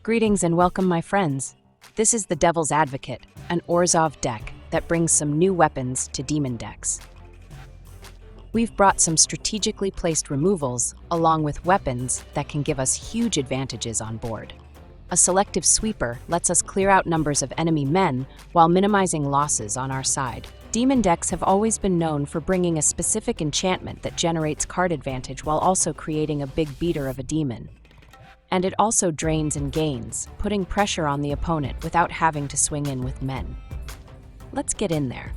Greetings and welcome, my friends. This is the Devil's Advocate, an Orzhov deck that brings some new weapons to demon decks. We've brought some strategically placed removals along with weapons that can give us huge advantages on board. A selective sweeper lets us clear out numbers of enemy men while minimizing losses on our side. Demon decks have always been known for bringing a specific enchantment that generates card advantage while also creating a big beater of a demon. And it also drains and gains, putting pressure on the opponent without having to swing in with men. Let's get in there.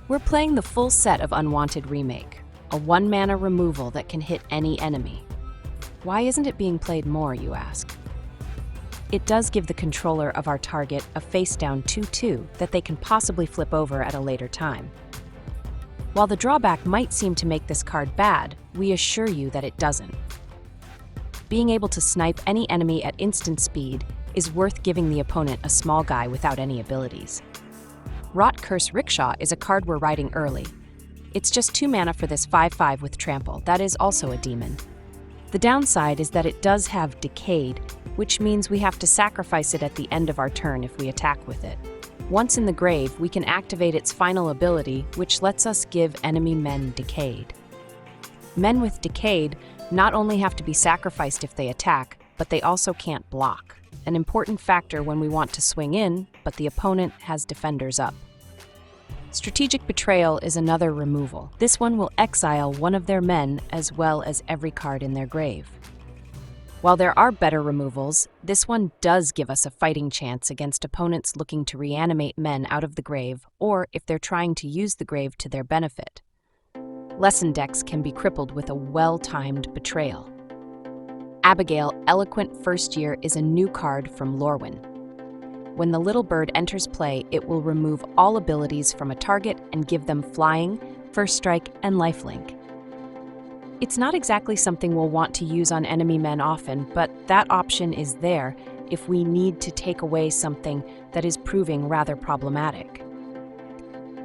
We're playing the full set of Unwanted Remake, a 1-mana removal that can hit any enemy. Why isn't it being played more, you ask? It does give the controller of our target a face-down 2/2 that they can possibly flip over at a later time. While the drawback might seem to make this card bad, we assure you that it doesn't. Being able to snipe any enemy at instant speed is worth giving the opponent a small guy without any abilities. Rot-Curse Rakshasa is a card we're riding early. It's just 2 mana for this 5/5 with trample, that is also a demon. The downside is that it does have Decayed, which means we have to sacrifice it at the end of our turn if we attack with it. Once in the grave, we can activate its final ability, which lets us give enemy men Decayed. Men with Decayed not only have to be sacrificed if they attack, but they also can't block, an important factor when we want to swing in, but the opponent has defenders up. Strategic Betrayal is another removal. This one will exile one of their men as well as every card in their grave. While there are better removals, this one does give us a fighting chance against opponents looking to reanimate men out of the grave or if they're trying to use the grave to their benefit. Lesson decks can be crippled with a well-timed betrayal. Abigale, Eloquent First Year is a new card from Lorwyn. When the little bird enters play, it will remove all abilities from a target and give them flying, first strike, and lifelink. It's not exactly something we'll want to use on enemy men often, but that option is there if we need to take away something that is proving rather problematic.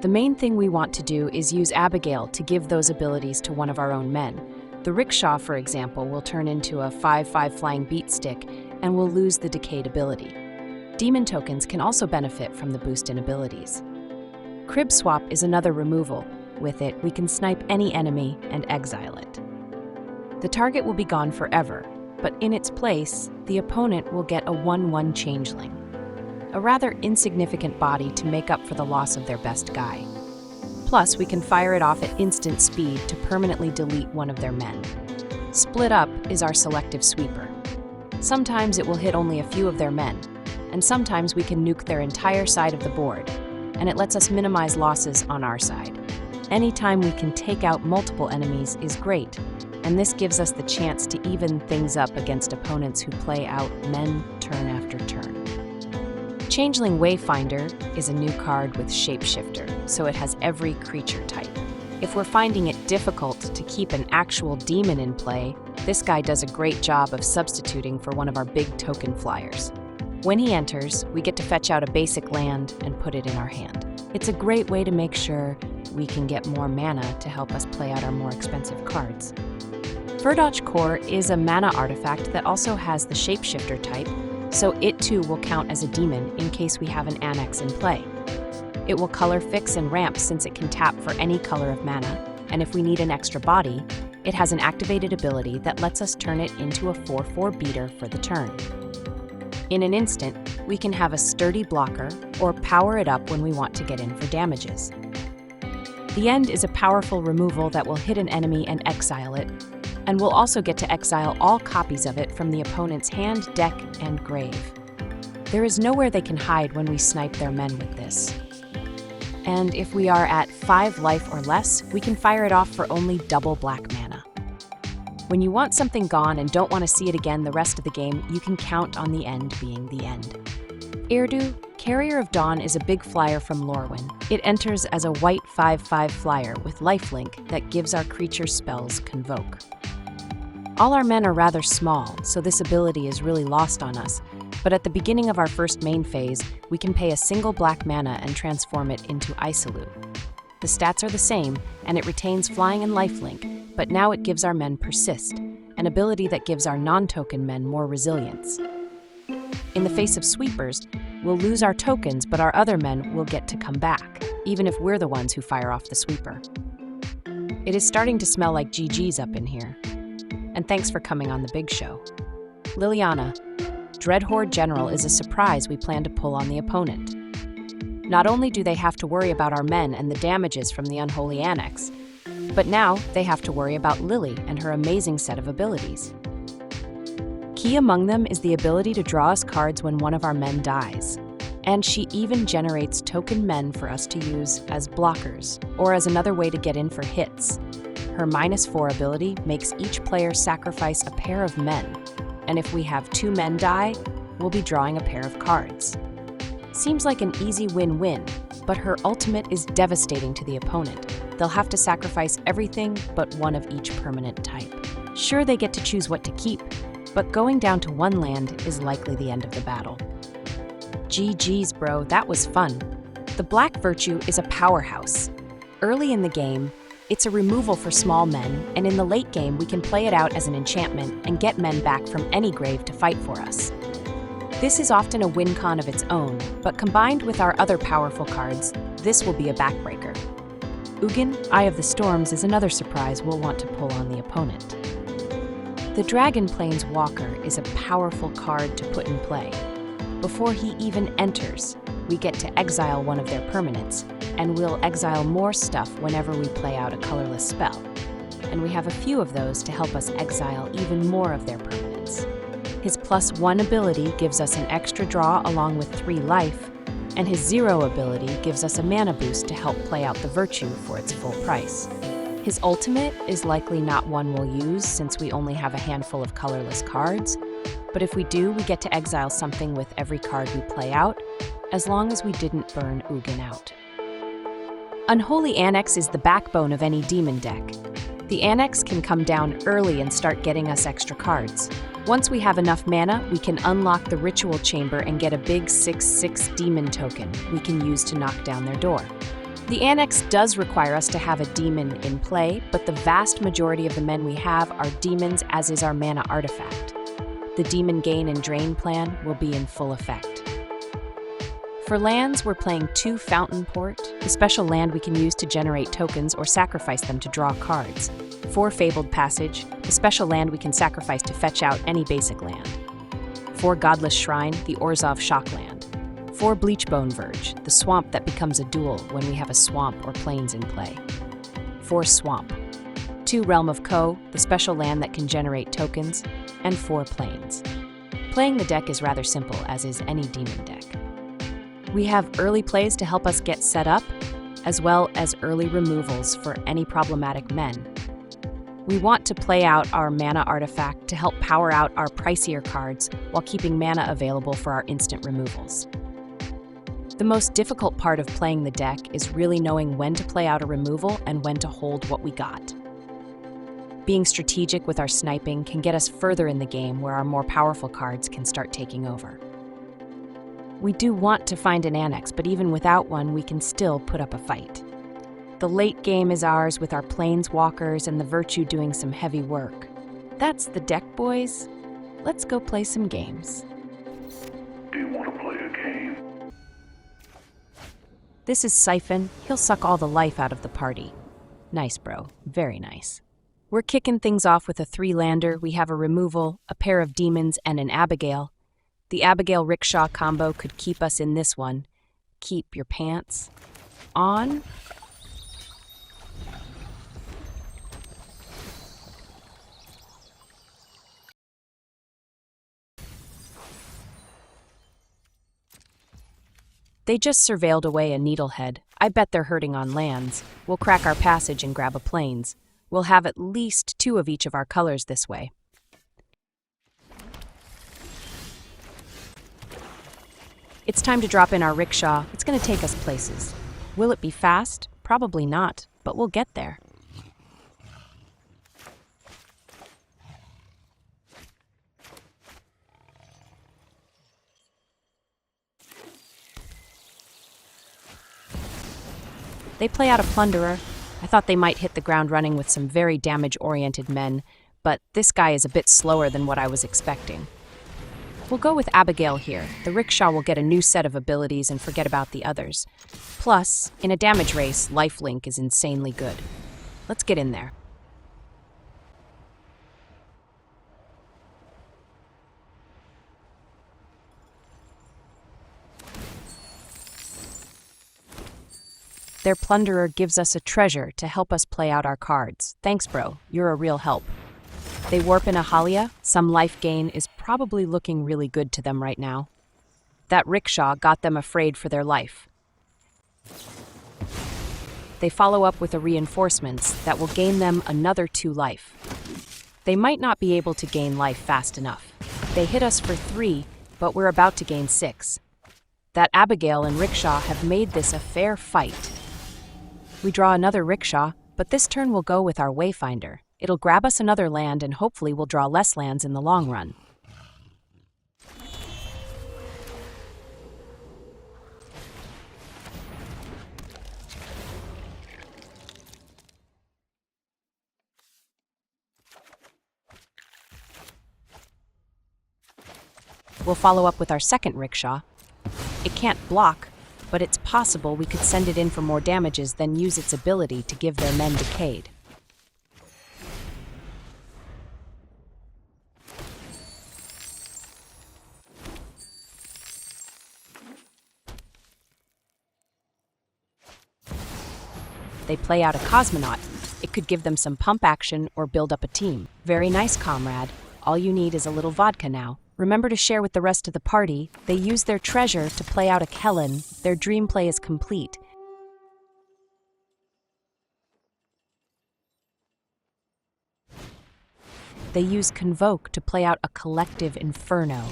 The main thing we want to do is use Abigale to give those abilities to one of our own men. The Rickshaw, for example, will turn into a 5/5 flying beat stick and will lose the Decayed ability. Demon tokens can also benefit from the boost in abilities. Crib Swap is another removal. With it, we can snipe any enemy and exile it. The target will be gone forever, but in its place, the opponent will get a 1/1 Changeling, a rather insignificant body to make up for the loss of their best guy. Plus, we can fire it off at instant speed to permanently delete one of their men. Split Up is our selective sweeper. Sometimes it will hit only a few of their men, and sometimes we can nuke their entire side of the board, and it lets us minimize losses on our side. Anytime we can take out multiple enemies is great, and this gives us the chance to even things up against opponents who play out men turn after turn. Changeling Wayfinder is a new card with Shapeshifter, so it has every creature type. If we're finding it difficult to keep an actual demon in play, this guy does a great job of substituting for one of our big token flyers. When he enters, we get to fetch out a basic land and put it in our hand. It's a great way to make sure we can get more mana to help us play out our more expensive cards. Firdoch Core is a mana artifact that also has the Shapeshifter type, so it too will count as a demon in case we have an Annex in play. It will color fix and ramp since it can tap for any color of mana, and if we need an extra body, it has an activated ability that lets us turn it into a 4/4 beater for the turn. In an instant, we can have a sturdy blocker or power it up when we want to get in for damages. The End is a powerful removal that will hit an enemy and exile it, and we'll also get to exile all copies of it from the opponent's hand, deck, and grave. There is nowhere they can hide when we snipe their men with this. And if we are at 5 life or less, we can fire it off for only double black mana. When you want something gone and don't want to see it again the rest of the game, you can count on the End being the End. Eirdu, Carrier of Dawn is a big flyer from Lorwyn. It enters as a white 5/5 flyer with lifelink that gives our creature spells Convoke. All our men are rather small, so this ability is really lost on us, but at the beginning of our first main phase, we can pay a single black mana and transform it into Isolute. The stats are the same, and it retains flying and lifelink, but now it gives our men Persist, an ability that gives our non-token men more resilience. In the face of sweepers, we'll lose our tokens, but our other men will get to come back, even if we're the ones who fire off the sweeper. It is starting to smell like GG's up in here. And thanks for coming on the big show. Liliana, Dreadhorde General is a surprise we plan to pull on the opponent. Not only do they have to worry about our men and the damages from the unholy Annex, but now they have to worry about Lily and her amazing set of abilities. Key among them is the ability to draw us cards when one of our men dies. And she even generates token men for us to use as blockers, or as another way to get in for hits. Her -4 ability makes each player sacrifice a pair of men, and if we have 2 men die, we'll be drawing a pair of cards. Seems like an easy win-win, but her ultimate is devastating to the opponent. They'll have to sacrifice everything but one of each permanent type. Sure, they get to choose what to keep, but going down to 1 land is likely the end of the battle. GG's, bro, that was fun. The Black Virtue is a powerhouse. Early in the game, it's a removal for small men, and in the late game we can play it out as an enchantment and get men back from any grave to fight for us. This is often a win con of its own, but combined with our other powerful cards, this will be a backbreaker. Ugin, Eye of the Storms, is another surprise we'll want to pull on the opponent. The Dragon Planeswalker is a powerful card to put in play. Before he even enters, we get to exile one of their permanents, and we'll exile more stuff whenever we play out a colorless spell. And we have a few of those to help us exile even more of their permanents. His +1 ability gives us an extra draw along with 3 life, and his 0 ability gives us a mana boost to help play out the Virtue for its full price. His ultimate is likely not one we'll use since we only have a handful of colorless cards, but if we do, we get to exile something with every card we play out, as long as we didn't burn Ugin out. Unholy Annex is the backbone of any demon deck. The Annex can come down early and start getting us extra cards. Once we have enough mana, we can unlock the Ritual Chamber and get a big 6/6 demon token we can use to knock down their door. The Annex does require us to have a demon in play, but the vast majority of the men we have are demons, as is our mana artifact. The Demon Gain and Drain plan will be in full effect. For lands, we're playing 2 Fountain Port, the special land we can use to generate tokens or sacrifice them to draw cards. 4 Fabled Passage, the special land we can sacrifice to fetch out any basic land. 4 Godless Shrine, the Orzhov Shockland. 4 Bleachbone Verge, the swamp that becomes a dual when we have a swamp or plains in play. 4 Swamp. 2 Realm of Ko, the special land that can generate tokens, and 4 Plains. Playing the deck is rather simple, as is any demon deck. We have early plays to help us get set up, as well as early removals for any problematic men. We want to play out our mana artifact to help power out our pricier cards while keeping mana available for our instant removals. The most difficult part of playing the deck is really knowing when to play out a removal and when to hold what we got. Being strategic with our sniping can get us further in the game where our more powerful cards can start taking over. We do want to find an Annex, but even without one, we can still put up a fight. The late game is ours with our Planeswalkers and the Virtue doing some heavy work. That's the deck, boys. Let's go play some games. Do you want to play a game? This is Siphon. He'll suck all the life out of the party. Nice, bro. Very nice. We're kicking things off with a 3-lander. We have a removal, a pair of demons, and an Abigale. The Abigale Rickshaw combo could keep us in this one. Keep your pants on. They just surveilled away a Needlehead. I bet they're hurting on lands. We'll crack our passage and grab a plains. We'll have at least 2 of each of our colors this way. It's time to drop in our rickshaw. It's going to take us places. Will it be fast? Probably not, but we'll get there. They play out a Plunderer. I thought they might hit the ground running with some very damage-oriented men, but this guy is a bit slower than what I was expecting. We'll go with Abigale here. The rickshaw will get a new set of abilities and forget about the others. Plus, in a damage race, lifelink is insanely good. Let's get in there. Their plunderer gives us a treasure to help us play out our cards. Thanks, bro. You're a real help. They warp in a Halia. Some life gain is probably looking really good to them right now. That rickshaw got them afraid for their life. They follow up with a reinforcements that will gain them another 2 life. They might not be able to gain life fast enough. They hit us for 3, but we're about to gain 6. That Abigale and rickshaw have made this a fair fight. We draw another rickshaw, but this turn we'll go with our Wayfinder. It'll grab us another land and hopefully we'll draw less lands in the long run. We'll follow up with our second rickshaw. It can't block, but it's possible we could send it in for more damages, then use its ability to give their men decayed. They play out a Cosmonaut. It could give them some pump action or build up a team. Very nice, comrade. All you need is a little vodka now. Remember to share with the rest of the party. They use their treasure to play out a Kellen. Their dream play is complete. They use Convoke to play out a collective Inferno.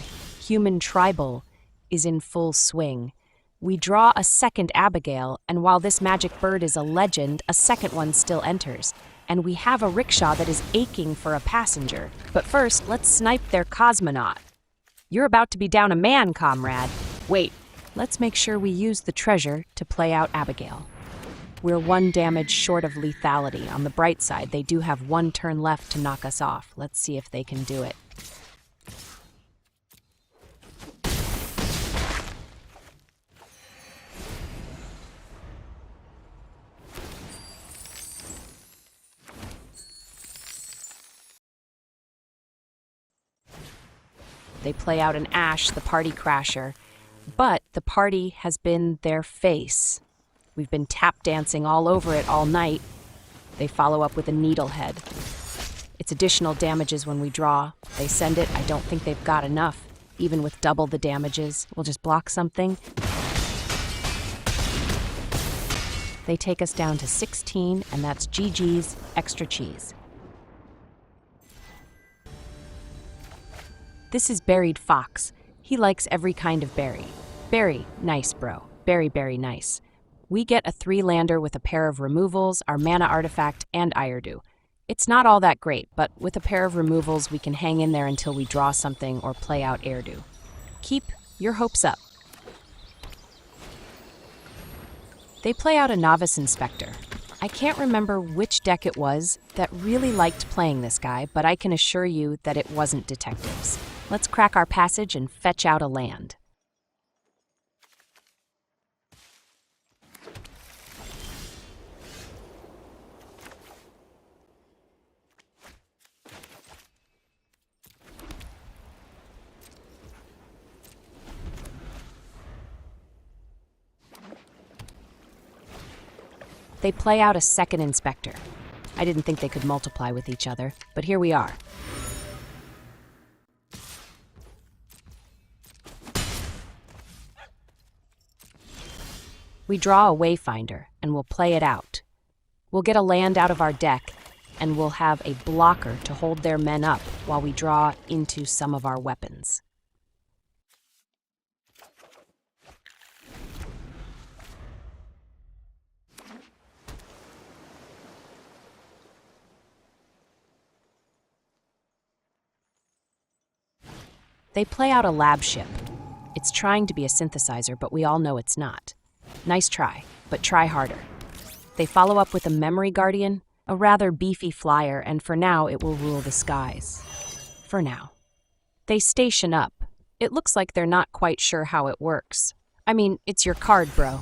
Human Tribal is in full swing. We draw a second Abigale, and while this magic bird is a legend, a second one still enters. And we have a rickshaw that is aching for a passenger. But first, let's snipe their Cosmonaut. You're about to be down a man, comrade. Wait, let's make sure we use the treasure to play out Abigale. We're 1 damage short of lethality. On the bright side, they do have 1 turn left to knock us off. Let's see if they can do it. They play out an Ash, the party crasher, but the party has been their face. We've been tap dancing all over it all night. They follow up with a Needlehead. It's additional damages when we draw. They send it. I don't think they've got enough. Even with double the damages, we'll just block something. They take us down to 16, and that's GG's extra cheese. This is Buried Fox. He likes every kind of berry. Berry, nice, bro. Berry, nice. We get a 3-lander with a pair of removals, our mana artifact, and Eirdu. It's not all that great, but with a pair of removals, we can hang in there until we draw something or play out Eirdu. Keep your hopes up. They play out a Novice Inspector. I can't remember which deck it was that really liked playing this guy, but I can assure you that it wasn't Detectives. Let's crack our passage and fetch out a land. They play out a second Inspector. I didn't think they could multiply with each other, but here we are. We draw a Wayfinder, and we'll play it out. We'll get a land out of our deck, and we'll have a blocker to hold their men up while we draw into some of our weapons. They play out a lab ship. It's trying to be a synthesizer, but we all know it's not. Nice try, but try harder. They follow up with a Memory Guardian, a rather beefy flyer, and for now it will rule the skies. For now. They station up. It looks like they're not quite sure how it works. I mean, it's your card, bro.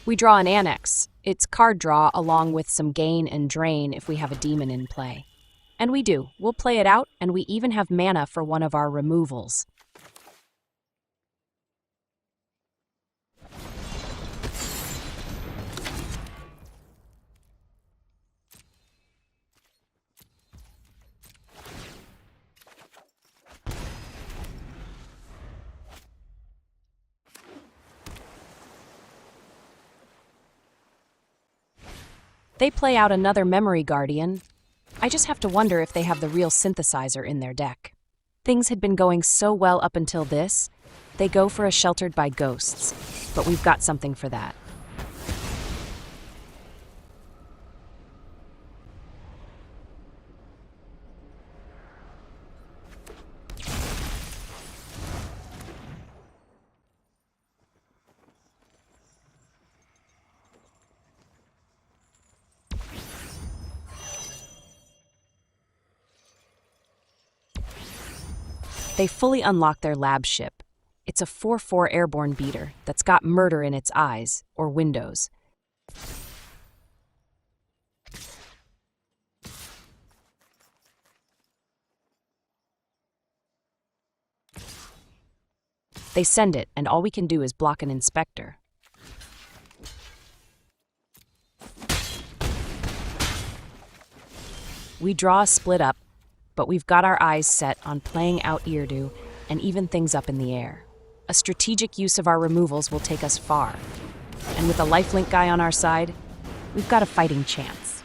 We draw an Annex. It's card draw along with some gain and drain if we have a demon in play. And we do. We'll play it out, and we even have mana for one of our removals. They play out another Memory Guardian. I just have to wonder if they have the real synthesizer in their deck. Things had been going so well up until this. They go for a Sheltered by Ghosts, but we've got something for that. They fully unlock their lab ship. It's a 4/4 airborne beater that's got murder in its eyes, or windows. They send it, and all we can do is block an Inspector. We draw a split up, but we've got our eyes set on playing out Eirdu and even things up in the air. A strategic use of our removals will take us far. And with a lifelink guy on our side, we've got a fighting chance.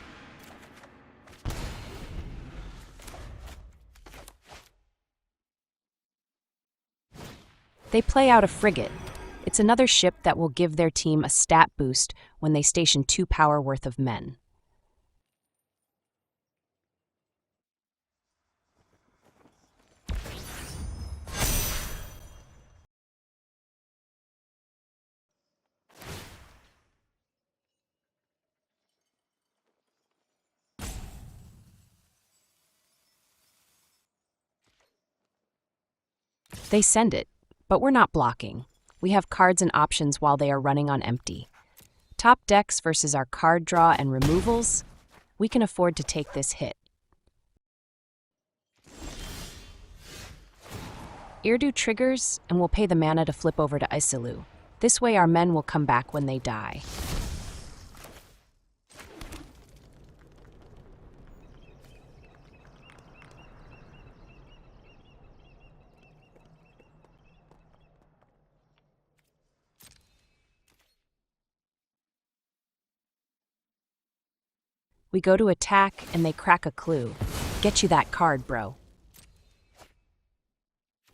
They play out a frigate. It's another ship that will give their team a stat boost when they station 2 power worth of men. They send it, but we're not blocking. We have cards and options while they are running on empty. Top decks versus our card draw and removals, we can afford to take this hit. Eirdu triggers, and we'll pay the mana to flip over to ECL. This way our men will come back when they die. We go to attack, and they crack a clue. Get you that card, bro.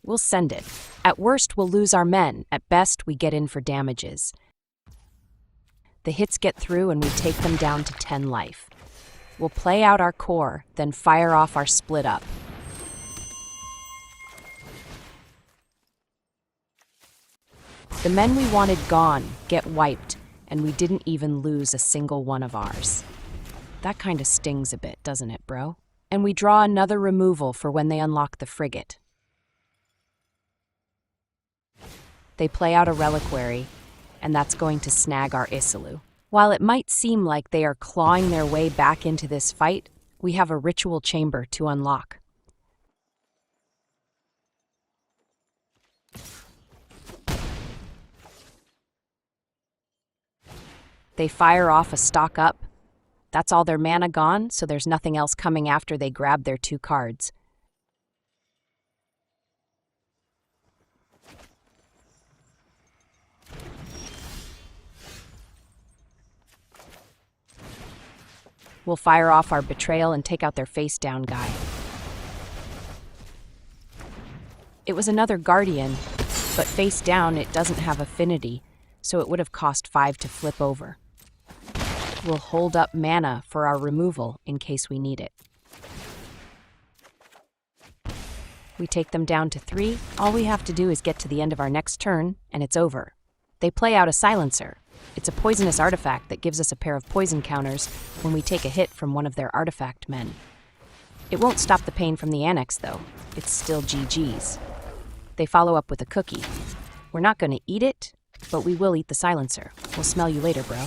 We'll send it. At worst, we'll lose our men. At best, we get in for damages. The hits get through, and we take them down to 10 life. We'll play out our core, then fire off our split up. The men we wanted gone, get wiped, and we didn't even lose a single one of ours. That kind of stings a bit, doesn't it, bro? And we draw another removal for when they unlock the frigate. They play out a reliquary, and that's going to snag our ECL. While it might seem like they are clawing their way back into this fight, we have a ritual chamber to unlock. They fire off a stock up. That's all their mana gone, so there's nothing else coming after they grab their 2 cards. We'll fire off our Betrayal and take out their face-down guy. It was another Guardian, but face down it doesn't have affinity, so it would have cost 5 to flip over. will hold up mana for our removal in case we need it. We take them down to 3. All we have to do is get to the end of our next turn, and it's over. They play out a Silencer. It's a poisonous artifact that gives us a pair of poison counters when we take a hit from one of their artifact men. It won't stop the pain from the Annex, though. It's still GG's. They follow up with a cookie. We're not going to eat it, but we will eat the Silencer. We'll smell you later, bro.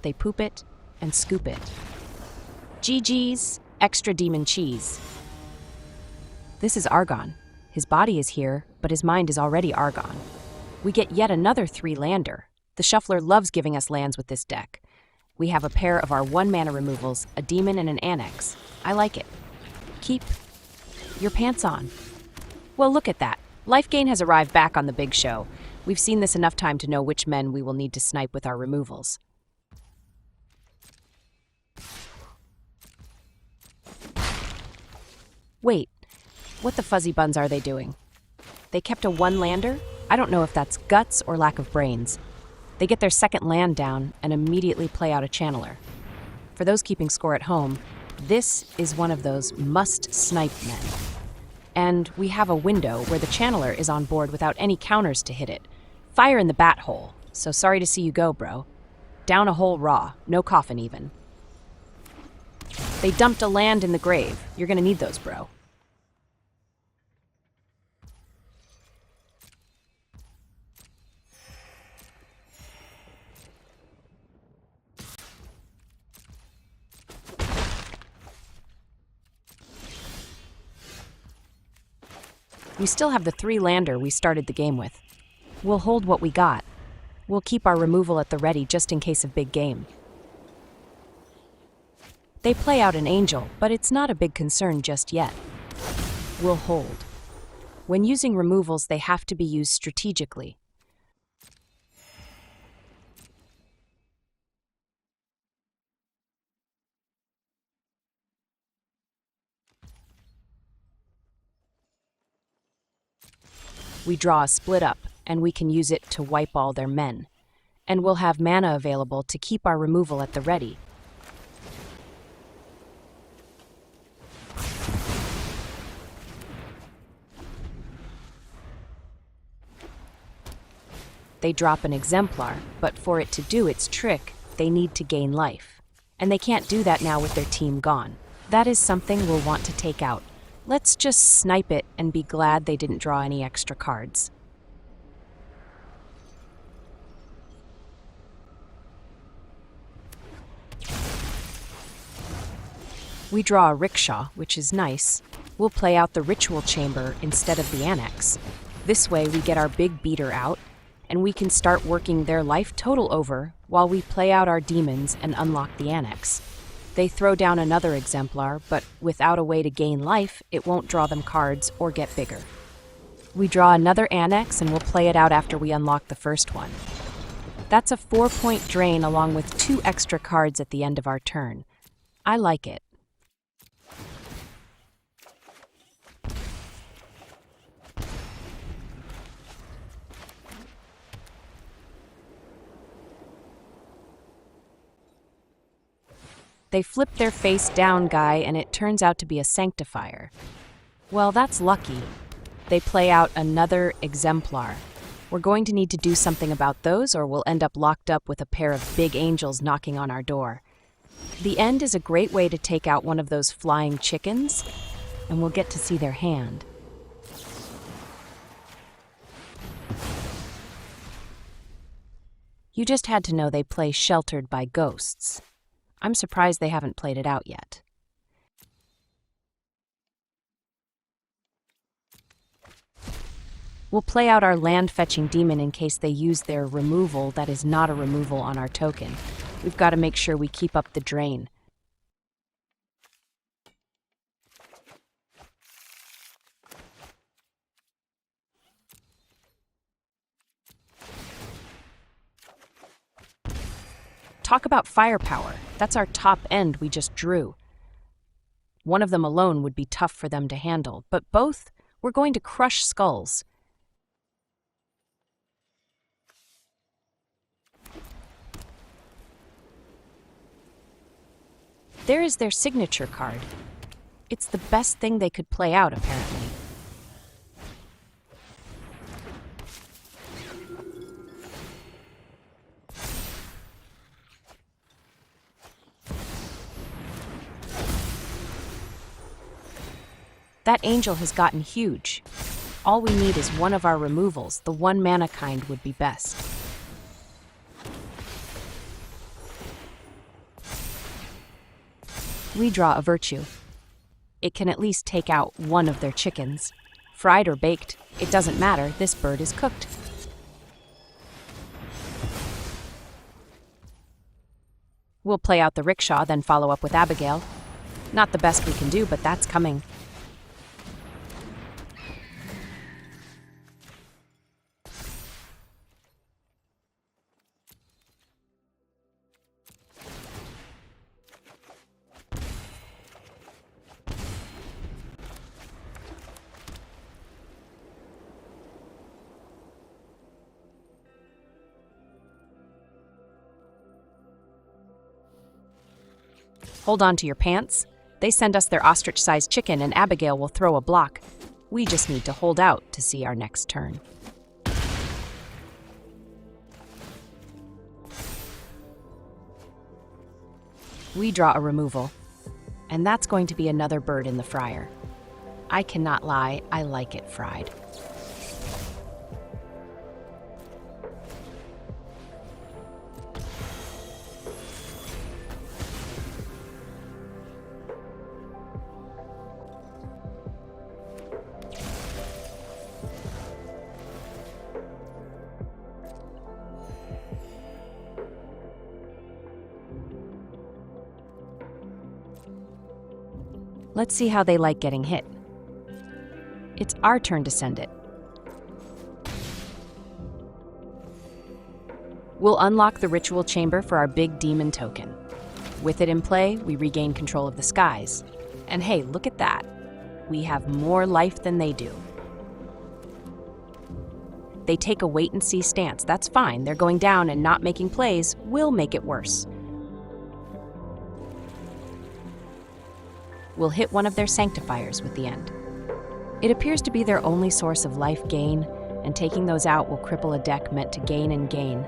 They poop it and scoop it. GG's, extra demon cheese. This is Argon. His body is here, but his mind is already Argon. We get yet another 3-lander. The Shuffler loves giving us lands with this deck. We have a pair of our 1-mana removals, a demon and an Annex. I like it. Keep your pants on. Well, look at that. Life gain has arrived back on the big show. We've seen this enough time to know which men we will need to snipe with our removals. Wait, what the fuzzy buns are they doing? They kept a 1-lander? I don't know if that's guts or lack of brains. They get their second land down and immediately play out a Channeler. For those keeping score at home, this is one of those must-snipe men. And we have a window where the Channeler is on board without any counters to hit it. Fire in the bat hole, so sorry to see you go, bro. Down a hole raw, no coffin even. They dumped a land in the grave. You're gonna need those, bro. We still have the 3-lander we started the game with. We'll hold what we got. We'll keep our removal at the ready just in case of big game. They play out an Angel, but it's not a big concern just yet. We'll hold. When using removals, they have to be used strategically. We draw a split up, and we can use it to wipe all their men. And we'll have mana available to keep our removal at the ready. They drop an Exemplar, but for it to do its trick, they need to gain life. And they can't do that now with their team gone. That is something we'll want to take out. Let's just snipe it and be glad they didn't draw any extra cards. We draw a Rickshaw, which is nice. We'll play out the Ritual Chamber instead of the Annex. This way we get our big beater out, and we can start working their life total over while we play out our demons and unlock the Annex. They throw down another Exemplar, but without a way to gain life, it won't draw them cards or get bigger. We draw another Annex and we'll play it out after we unlock the first one. That's a 4-point drain along with 2 extra cards at the end of our turn. I like it. They flip their face down guy and it turns out to be a Sanctifier. Well, that's lucky. They play out another Exemplar. We're going to need to do something about those or we'll end up locked up with a pair of big angels knocking on our door. The end is a great way to take out one of those flying chickens, and we'll get to see their hand. You just had to know they play Sheltered by Ghosts. I'm surprised they haven't played it out yet. We'll play out our land-fetching demon in case they use their removal that is not a removal on our token. We've got to make sure we keep up the drain. Talk about firepower. That's our top end we just drew. One of them alone would be tough for them to handle, but both, we're going to crush skulls. There is their signature card. It's the best thing they could play out, apparently. That angel has gotten huge. All we need is one of our removals. The 1 mana kind would be best. We draw a virtue. It can at least take out one of their chickens. Fried or baked, it doesn't matter, this bird is cooked. We'll play out the rickshaw, then follow up with Abigale. Not the best we can do, but that's coming. Hold on to your pants. They send us their ostrich-sized chicken and Abigale will throw a block. We just need to hold out to see our next turn. We draw a removal. And that's going to be another bird in the fryer. I cannot lie, I like it fried. Let's see how they like getting hit. It's our turn to send it. We'll unlock the ritual chamber for our big demon token. With it in play, we regain control of the skies. And hey, look at that. We have more life than they do. They take a wait-and-see stance. That's fine. They're going down and not making plays will make it worse. We'll hit one of their sanctifiers with the end. It appears to be their only source of life gain, and taking those out will cripple a deck meant to gain and gain.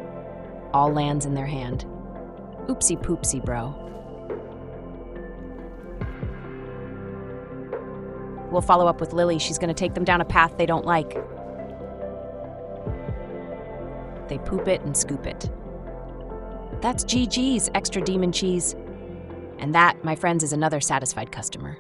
All lands in their hand. Oopsie poopsie, bro. We'll follow up with Lily. She's going to take them down a path they don't like. They poop it and scoop it. That's GG's, extra demon cheese. And that, my friends, is another satisfied customer.